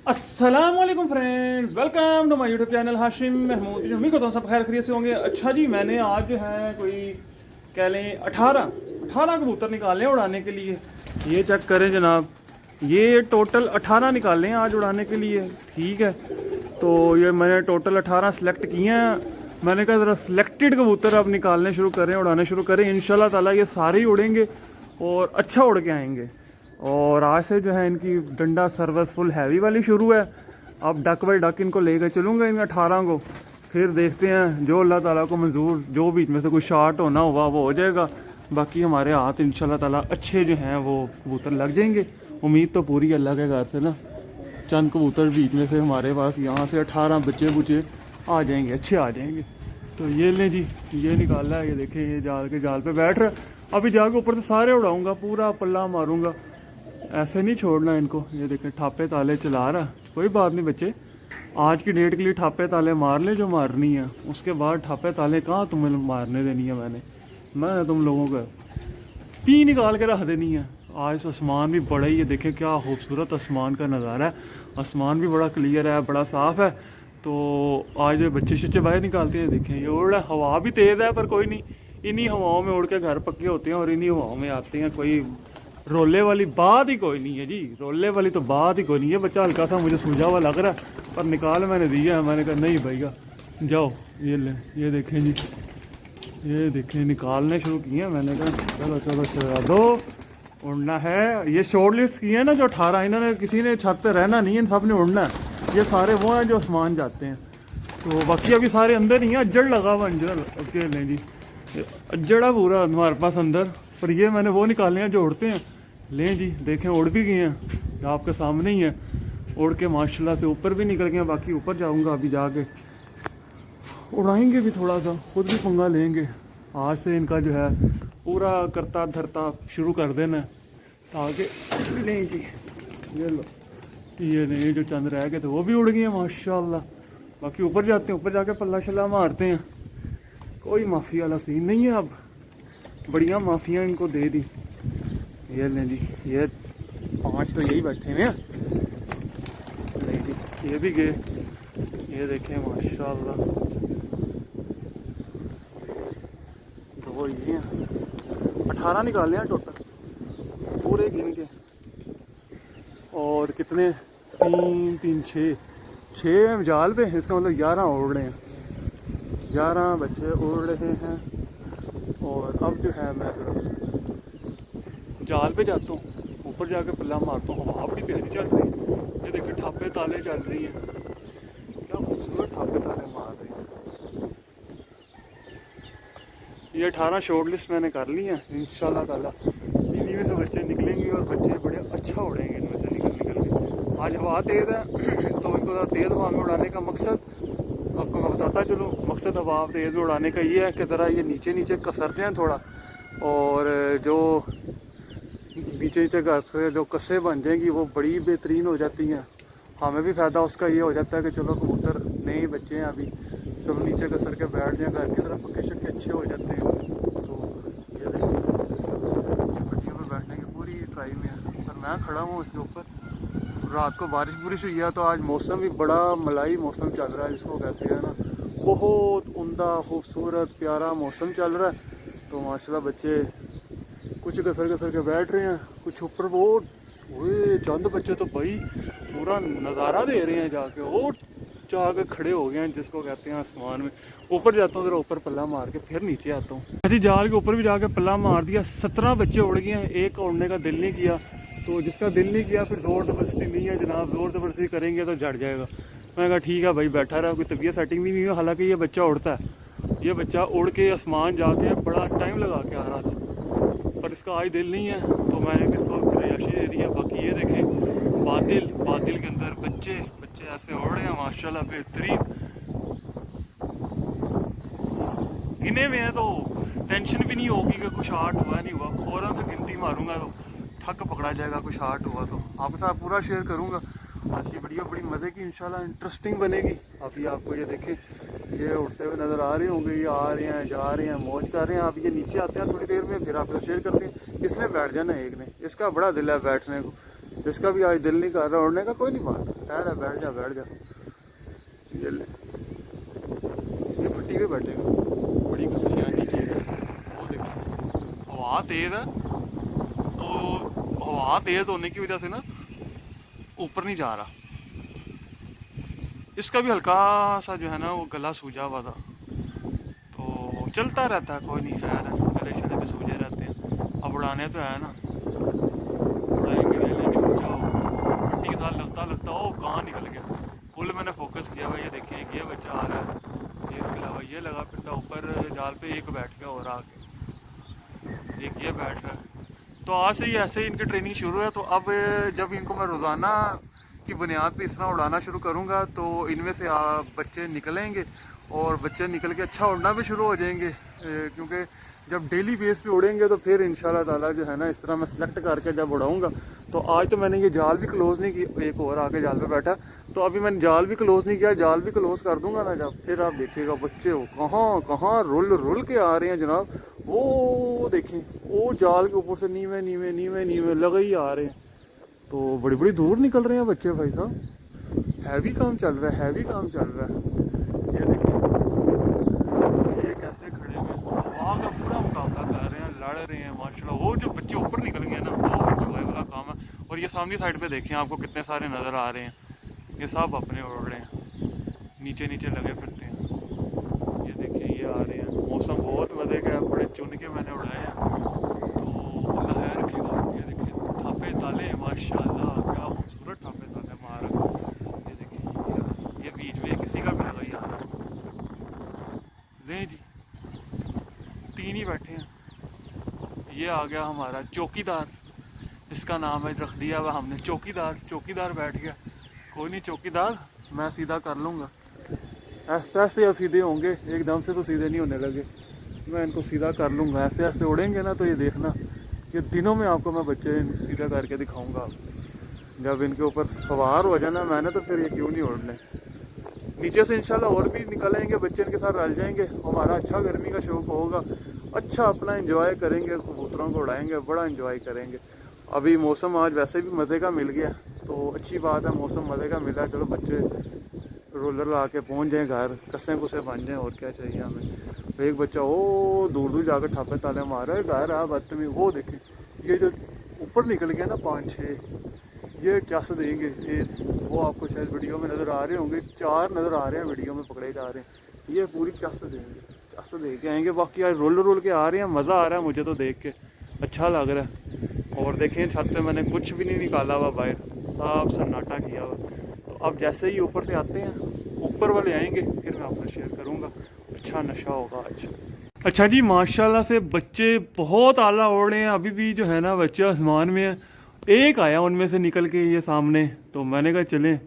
अस्सलाम वालेकुम friends, welcome to my YouTube channel Hashim Mahmood. उम्मीद करता हूँ सब खैर खैरियत से होंगे। अच्छा जी, मैंने आज जो है कोई कह लें 18 कबूतर निकाले उड़ाने के लिए। ये चेक करें जनाब, ये टोटल 18 निकाले हैं आज उड़ाने के लिए। ठीक है, तो ये मैंने टोटल 18 सेलेक्ट किए हैं। मैंने कहा ज़रा सिलेक्टेड कबूतर अब निकालने शुरू करें, उड़ाने शुरू करें। इंशाल्लाह ताला ये सारे ही उड़ेंगे और अच्छा उड़ के आएंगे। और आज से जो है इनकी डंडा सर्विस फुल हैवी वाली शुरू है। अब डक बाई डक इनको लेकर चलूँगा इन 18 को, फिर देखते हैं जो अल्लाह ताला को मंजूर, जो बीच में से कोई शार्ट होना हुआ वो हो जाएगा। बाकी हमारे हाथ इंशाल्लाह ताला अच्छे जो हैं वो कबूतर लग जाएंगे। उम्मीद तो पूरी अल्लाह के घर से ना, चंद कबूतर बीच में से हमारे पास यहाँ से 18 बच्चे बुच्चे आ जाएंगे, अच्छे आ जाएंगे। तो ये लें जी, ये निकाला है, ये देखें, ये जाल पे बैठ रहा है। अभी जाके ऊपर से सारे उड़ाऊँगा, पूरा पल्ला मारूँगा, ऐसे नहीं छोड़ना इनको। ये देखें ठापे ताले चला रहा। कोई बात नहीं बच्चे, आज की डेट के लिए ठापे ताले मार ले जो मारनी है, उसके बाद ठापे ताले कहाँ तुम्हें मारने देनी है। मैंने तुम लोगों को पी निकाल के रख देनी है। आज आसमान भी बड़ा ही है, देखें क्या खूबसूरत आसमान का नज़ारा है। आसमान भी बड़ा क्लियर है, बड़ा साफ़ है। तो आज बच्चे शच्चे बाहर निकालते हैं, देखें ये उड़ रहा है। हवा भी तेज़ है पर कोई नहीं, इन्हीं हवाओं में उड़ के घर पक्के होते हैं और इन्हीं हवाओं में आते हैं। कोई रोले वाली बात ही कोई नहीं है जी, रोले वाली तो बात ही कोई नहीं है। बच्चा हल्का सा मुझे सूझा हुआ लग रहा है पर निकाल मैंने दिया है। मैंने कहा नहीं भैया जाओ, ये ले, ये देखें जी, ये देखें निकालने शुरू किए। मैंने कहा चलो चलो चला दो, उड़ना है। ये शॉर्ट लिस्ट किए हैं ना जो 18, इन्होंने किसी ने छत पे रहना नहीं है, इन सब ने उड़ना है। ये सारे वो हैं जो आसमान जाते हैं। तो बाकी अभी सारे अंदर ही हैं, अज्जड़ लगा हुआ अंजर। ओके लें जी, अज्जड़ा पूरा हमारे पास अंदर। पर ये मैंने वो निकाले हैं जो उड़ते हैं। लें जी, देखें उड़ भी गए हैं, आपके सामने ही है। उड़ के माशाल्लाह से ऊपर भी निकल गए हैं। बाकी ऊपर जाऊंगा अभी, जाके उड़ाएंगे भी थोड़ा सा, खुद भी पंगा लेंगे। आज से इनका जो है पूरा करता धरता शुरू कर देना ताकि। लें जी, ये लो, ये नहीं जो चंद रह गए थे वो भी उड़ गए हैं माशाल्लाह। बाकी ऊपर जाते हैं, ऊपर जाके पल्ला शल्ला मारते हैं। कोई माफ़ी वाला सीन नहीं है, अब बढ़िया माफिया इनको दे दी। ये लें जी, ये 5 तो यही बैठे हैं। नहीं जी, ये भी गए, ये देखें माशाल्लाह, 2 ये हैं। 18 निकाले हैं टोटल पूरे गिन के। और कितने, 3 3 6 जाल पे, इसका मतलब 11 उड़ रहे हैं, 11 बच्चे उड़ रहे हैं। और अब जो है मैं जाल पे जाता हूँ, ऊपर जाके पल्ला मारता हूँ। हवा बड़ी प्यारी चल रही है, ये देखिए ठापे ताले चल रही हैं, क्या खूबसूरत ठापे ताले मार रही हैं। ये 18 शॉर्ट लिस्ट मैंने कर ली है। इंशाल्लाह ताला इन्हीं में से बच्चे निकलेंगे और बच्चे बड़े अच्छा उड़ेंगे इनमें से निकल के। आज हवा तेज़ है तो इनको तेज़ हवा में उड़ाने का मकसद आपको मैं बताता चलूँ। मकसद हवा तेज़ उड़ाने का ये है कि ज़रा ये नीचे नीचे कसर जाएँ थोड़ा, और जो नीचे नीचे घर से जो कस्से बन जाएंगी वो बड़ी बेहतरीन हो जाती हैं। हमें भी फ़ायदा उसका ये हो जाता है कि चलो कबूतर नए बच्चे हैं अभी, चलो नीचे कसर के बैठ जाएँ, घर की तरफ पक्के शक्के अच्छे हो जाते हैं। तो ये देखिए पट्टियों पर बैठने की पूरी ट्राई में है, पर मैं खड़ा हूँ इसके ऊपर। रात को बारिश बुरिश हुई है तो आज मौसम भी बड़ा मलाई मौसम चल रहा है, जिसको कहते हैं ना, बहुत उम्दा खूबसूरत प्यारा मौसम चल रहा है। तो माशाल्लाह बच्चे कुछ कसर कसर के बैठ रहे हैं, कुछ ऊपर वो चंद बच्चे तो भाई पूरा नज़ारा दे रहे हैं जाके, वो जाके खड़े हो गए हैं जिसको कहते हैं आसमान में। ऊपर जाता हूँ ज़रा, ऊपर पल्ला मार के फिर नीचे आता हूँ। अजी जाल के ऊपर भी जाके पल्ला मार दिया, 17 बच्चे उड़ गए हैं। एक उड़ने का दिल नहीं किया, तो जिसका दिल नहीं किया फिर ज़ोर ज़बरदस्ती नहीं है जनाब, ज़ोर ज़बरदस्ती करेंगे तो जड़ जाएगा। मैंने कहा ठीक है भाई बैठा रहा, कोई तबीयत सेटिंग भी नहीं हुई। हालांकि ये बच्चा उड़ता है, ये बच्चा उड़ के आसमान जाके बड़ा टाइम लगा के आ रहा था, पर इसका आज दिल नहीं है तो मैंने भी इसको रिहायशी दे दिया। बाकी ये देखें बादल के अंदर बच्चे ऐसे उड़ रहे हैं माशाल्लाह बेहतरीन। गिने में है तो टेंशन भी नहीं होगी कि कुछ आर्ट हुआ नहीं हुआ, फ़ौरन से गिनती मारूंगा तो ठक पकड़ा जाएगा। कुछ आर्ट हुआ तो आपके साथ पूरा शेयर करूंगा। आज की वीडियो बड़ी मज़े की इंशाल्लाह इंटरेस्टिंग बनेगी। अभी आपको ये देखें, ये उड़ते हुए नज़र आ रहे होंगे, ये आ रहे हैं जा रहे हैं मौज कर रहे हैं। आप ये नीचे आते हैं थोड़ी देर में, फिर आपको शेयर करते हैं। इसने बैठ जाना, एक ने, इसका बड़ा दिल है बैठने को, इसका भी आज दिल नहीं कर रहा उड़ने का, कोई नहीं बात। बैठ जा बैठ जा। ये ले, ये फट्टी पे बैठेगा, बड़ी सियानी चीज़ है। वो देखो हवा तेज़ है, तो हवा तेज़ होने की वजह से ना ऊपर नहीं जा रहा। इसका भी हल्का सा जो है ना वो गला सूजा हुआ था, तो चलता रहता है, कोई नहीं, खैर है, गले शले भी सूजे रहते हैं। अब उड़ाने तो है ना, उड़ाएंगे ले लेके बच्चा फट्टी के साथ लगता लगता ओ कहाँ निकल गया। फुल मैंने फोकस किया हुआ, ये देखिए ये बच्चा आ रहा है, ये इसके अलावा ये लगा फिरता ऊपर जाल पे, एक बैठ गया और आके एक ये बैठ रहा है। तो आज से ही ऐसे ही इनकी ट्रेनिंग शुरू है। तो अब जब इनको मैं रोज़ाना की बुनियाद पे इस तरह उड़ाना शुरू करूँगा तो इनमें से बच्चे निकलेंगे और बच्चे निकल के अच्छा उड़ना भी शुरू हो जाएंगे, क्योंकि जब डेली बेस पे उड़ेंगे तो फिर इंशाल्लाह ताला जो है ना इस तरह मैं सिलेक्ट करके जब उड़ाऊँगा। तो आज तो मैंने ये जाल भी क्लोज़ नहीं की, एक और आके जाल पे बैठा, तो अभी मैंने जाल भी क्लोज़ नहीं किया, जाल भी क्लोज़ कर दूंगा ना जब, फिर आप देखिएगा बच्चे हो कहाँ कहाँ रुल रुल के आ रहे हैं जनाब। वो देखें, वो जाल के ऊपर से नीवे नीवे नीवे नीवे लगे ही आ रहे हैं, तो बड़ी बड़ी दूर निकल रहे हैं बच्चे भाई साहब। हैवी काम चल रहा है, हैवी काम चल रहा है। ये देखिए ये कैसे खड़े हुए हवा का पूरा मुकाबला कर रहे हैं, लड़ रहे हैं माशाल्लाह। वो जो बच्चे ऊपर निकल गए ना, वो इंजॉय वाला काम है। और ये सामने साइड पे देखें, आपको कितने सारे नज़र आ रहे हैं, ये सब अपने उड़ रहे हैं, नीचे नीचे लगे फिरते हैं। ये देखिए ये आ रहे हैं, मौसम बहुत मज़े का है, बड़े चुन के मैंने उड़ाए हैं, तो अल्लाह खैर रखेगा। ये देखिए थापे ताले माशाल्लाह, क्या खूबसूरत थापे ताले मार। ये देखिए ये बीच में किसी का भी लगा ही आ रहा है जी, 3 ही बैठे हैं। ये आ गया हमारा चौकीदार, इसका नाम है रख दिया हुआ हमने चौकीदार। चौकीदार बैठ गया, कोई नहीं चौकीदार, मैं सीधा कर लूँगा। ऐसे ऐसे सीधे होंगे, एकदम से तो सीधे नहीं होने लगे, मैं इनको सीधा कर लूँगा। ऐसे ऐसे उड़ेंगे ना तो ये देखना, ये दिनों में आपको मैं बच्चे सीधा करके दिखाऊंगा। जब इनके ऊपर सवार हो जाना मैंने, तो फिर ये क्यों नहीं उड़ने। नीचे से इंशाल्लाह और भी निकलेंगे बच्चे, इनके साथ रल जाएंगे, हमारा अच्छा गर्मी का शौक होगा, अच्छा अपना एंजॉय करेंगे, कबूतरों को उड़ाएंगे, बड़ा एंजॉय करेंगे। अभी मौसम आज वैसे भी मज़े का मिल गया, तो अच्छी बात है, मौसम मज़े का मिला। चलो बच्चे रोलर ला के पहुँच जाएँ घर, कस्से कुस्से बन जाएँ, और क्या चाहिए हमें। एक बच्चा वो दूर दूर जाकर ठापे ताले मार रहा है, घर आ बदतमीज। वो देखें ये जो ऊपर निकल गया ना 5-6, ये चस देंगे। ये वो आपको शायद वीडियो में नज़र आ रहे होंगे, 4 नज़र आ रहे हैं वीडियो में पकड़े जा रहे हैं, ये पूरी चस देंगे, चस दे के आएंगे। बाकी आज रोल के आ रहे हैं, मज़ा आ रहा है मुझे तो देख के, अच्छा लग रहा है। और देखें छत पे मैंने कुछ भी नहीं निकाला हुआ बाहर, साफ सन्नाटा किया हुआ। तो अब जैसे ही ऊपर से आते हैं, ऊपर वाले आएंगे, फिर मैं आपको शेयर करूँगा। अच्छा नशा होगा आज। अच्छा जी, माशाल्लाह से बच्चे बहुत आला उड़ रहे हैं, अभी भी जो है ना बच्चे आसमान में है। एक आया उनमें से निकल के ये सामने, तो मैंने कहा चलें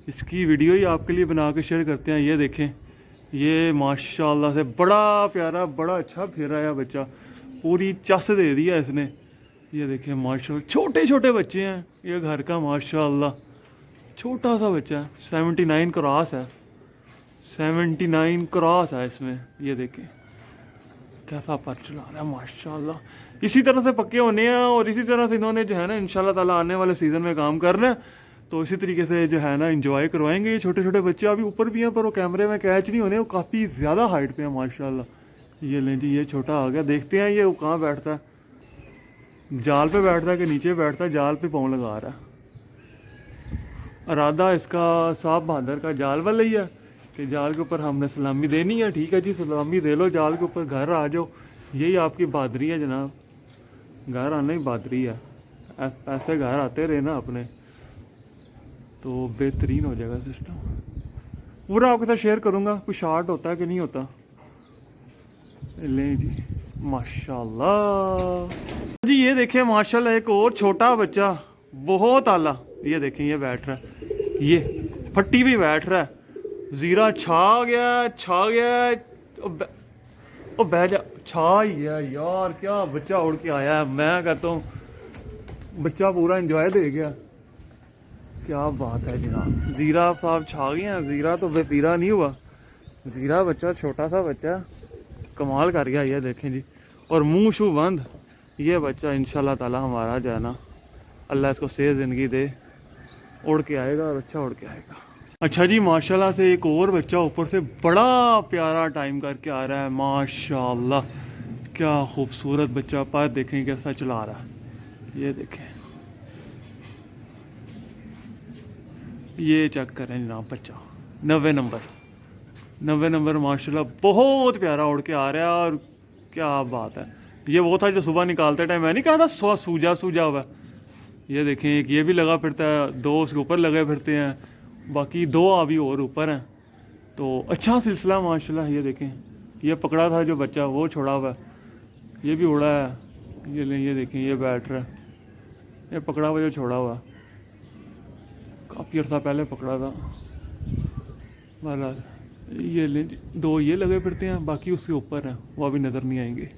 इसकी वीडियो ही आपके लिए बना के शेयर करते हैं। ये देखें, ये माशाल्लाह से बड़ा प्यारा, बड़ा अच्छा फिर आया बच्चा, पूरी चस दे दिया इसने। ये देखें माशाल्लाह, छोटे छोटे बच्चे हैं, ये घर का माशाल्लाह छोटा सा बच्चा है, 79 क्रॉस है, 79 क्रॉस है इसमें। ये देखें कैसा पर चला रहा है माशाल्लाह। इसी तरह से पक्के होने हैं, और इसी तरह से इन्होंने जो है ना इंशाल्लाह ताला आने वाले सीज़न में काम करना है। तो इसी तरीके से जो है ना इंजॉय करवाएंगे। ये छोटे छोटे बच्चे अभी ऊपर भी हैं, पर वो कैमरे में कैच नहीं होने, वो काफ़ी ज़्यादा हाइट पे है माशाल्लाह। ये लें जी, ये छोटा आ गया, देखते हैं ये कहाँ बैठता है, जाल पे बैठता है कि नीचे बैठता है। जाल पे पाँव लगा रहा है, इरादा इसका साहब बहादुर का जाल वाला ही है कि जाल के ऊपर हमने सलामी देनी है। ठीक है जी, सलामी दे लो जाल के ऊपर, घर आ जाओ, यही आपकी बहादुरी है जनाब, घर आना ही बहादुरी है। ऐसे घर आते रहे ना अपने, तो बेहतरीन हो जाएगा सिस्टम। पूरा आपके साथ शेयर करूँगा, कुछ शार्ट होता है कि नहीं होता। लें जी माशाल्लाह जी, ये देखें माशाल्लाह एक और छोटा बच्चा बहुत आला। ये देखें ये बैठ रहा है, ये फट्टी भी बैठ रहा है, ज़ीरा छा गया, छा गया, ओ बह जा, छा ही गया यार, क्या बच्चा उड़ के आया है। मैं कहता हूँ बच्चा पूरा एंजॉय दे गया, क्या बात है जनाब। ज़ीरा साहब छा गए हैं, ज़ीरा तो बेपीरा नहीं हुआ, ज़ीरा बच्चा छोटा सा बच्चा कमाल कर गया। ये देखें जी, और मुँह शू बंद। ये बच्चा इंशाल्लाह ताला हमारा जो है ना, अल्लाह इसको सेहत ज़िंदगी दे, उड़ के आएगा और अच्छा उड़ के आएगा। अच्छा जी, माशाल्लाह से एक और बच्चा ऊपर से बड़ा प्यारा टाइम करके आ रहा है। माशाल्लाह क्या खूबसूरत बच्चा, पर देखें कैसा चला रहा है। ये देखें, ये चेक करें जनाब, बच्चा 90 नंबर माशाल्लाह बहुत प्यारा उड़ के आ रहा है। और क्या बात है, ये वो था जो सुबह निकालते टाइम मैं नहीं कहा था सूजा सूजा हुआ। ये देखें, एक ये भी लगा फिरता है, दो उसके ऊपर लगे फिरते हैं, बाकी दो अभी और ऊपर हैं। तो अच्छा सिलसिला माशाल्लाह। ये देखें, ये पकड़ा था जो बच्चा वो छोड़ा हुआ है, ये भी उड़ा है। ये ले, ये देखें, ये बैठ रहा है, ये पकड़ा हुआ जो छोड़ा हुआ, काफ़ी अर्सा पहले पकड़ा था। बहरहाल ये ले, दो ये लगे फिरते हैं, बाकी उसके ऊपर हैं, वो अभी नज़र नहीं आएंगे।